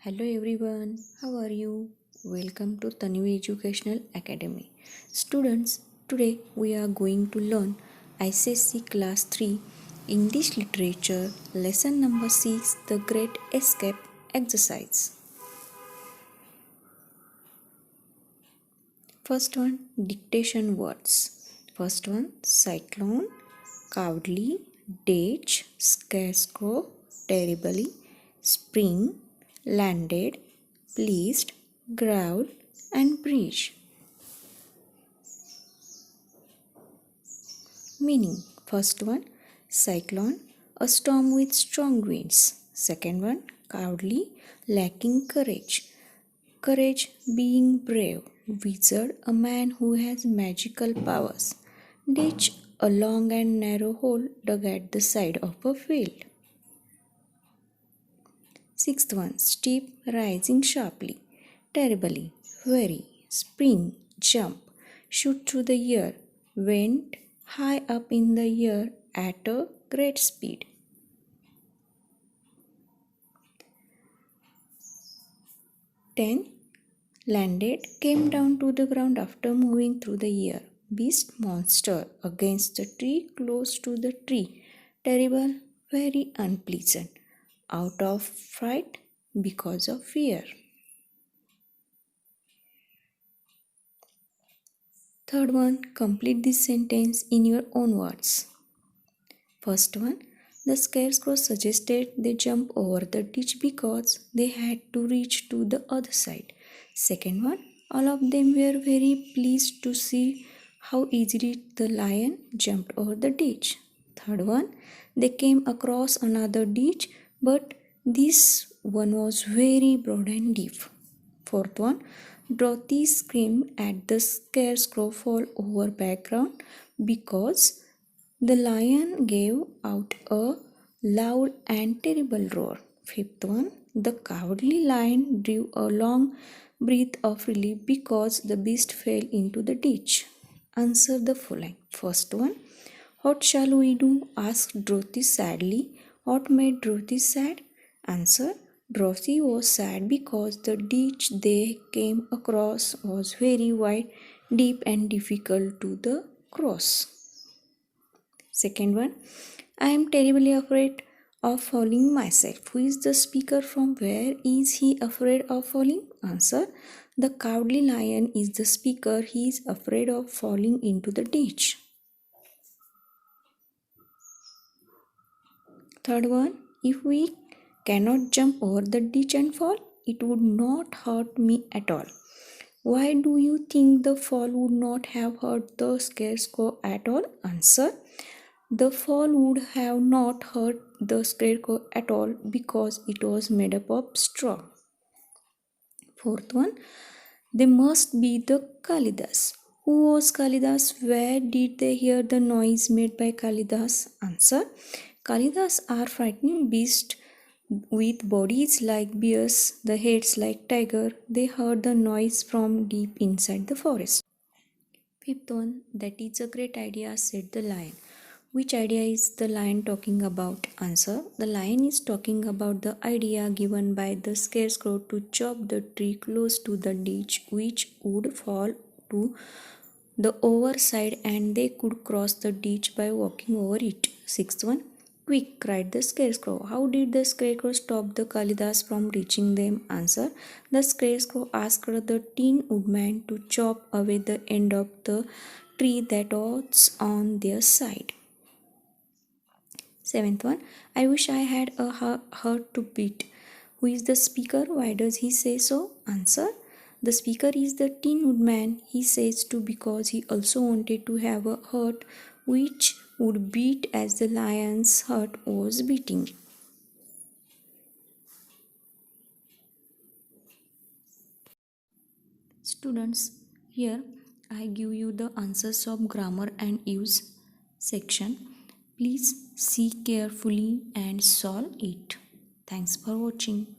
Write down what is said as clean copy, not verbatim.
Hello everyone, how are you? Welcome to Tanvi Educational Academy. Students, today we are going to learn ICSE Class 3 English Literature Lesson number 6 The Great Escape exercise. First one, dictation words. First one, cyclone, cowardly, ditch, scarecrow, terribly, spring, landed, pleased, growl, and breeze. Meaning, first one, cyclone, a storm with strong winds. Second one, cowardly, lacking courage. Courage, being brave. Wizard, a man who has magical powers. Ditch, a long and narrow hole dug at the side of a field. Sixth one, steep, rising sharply. Terribly, very. Spring, jump, shoot through the air. Went high up in the air at a great speed. 10. Landed, came down to the ground after moving through the air. Beast, monster, against the tree, close to the tree. Terrible, very unpleasant. Out of fright, because of fear. Third one, complete this sentence in your own words. First one, the scarecrow suggested they jump over the ditch because they had to reach to the other side. Second one, all of them were very pleased to see how easily the lion jumped over the ditch. Third one, they came across another ditch, but this one was very broad and deep. Fourth one, Dorothy screamed at the scarecrow fall over background because the lion gave out a loud and terrible roar. Fifth one, the cowardly lion drew a long breath of relief because the beast fell into the ditch. Answer the following. First one, what shall we do? Asked Dorothy sadly. What made Dorothy sad? Answer, Dorothy was sad because the ditch they came across was very wide, deep and difficult to the cross. Second one, I am terribly afraid of falling myself. Who is the speaker? From where is he afraid of falling? Answer, the cowardly lion is the speaker. He is afraid of falling into the ditch. Third one, if we cannot jump over the ditch and fall, it would not hurt me at all. Why do you think the fall would not have hurt the scarecrow at all? Answer, the fall would have not hurt the scarecrow at all because it was made up of straw. Fourth one, they must be the Kalidas. Who was Kalidas? Where did they hear the noise made by Kalidas? Answer, Kalidas are frightening beasts with bodies like bears, the heads like tiger. They heard the noise from deep inside the forest. Fifth one, that is a great idea, said the lion. Which idea is the lion talking about? Answer, the lion is talking about the idea given by the scarecrow to chop the tree close to the ditch, which would fall to the overside and they could cross the ditch by walking over it. Sixth one, quick, cried the scarecrow. How did the scarecrow stop the Kalidas from reaching them? Answer, the scarecrow asked the Tin Woodman to chop away the end of the tree that was on their side. Seventh one, I wish I had a heart to beat. Who is the speaker? Why does he say so? Answer, the speaker is the Tin Woodman. He says to because he also wanted to have a heart which would beat as the lion's heart was beating. Students, here I give you the answers of grammar and use section. Please see carefully and solve it. Thanks for watching.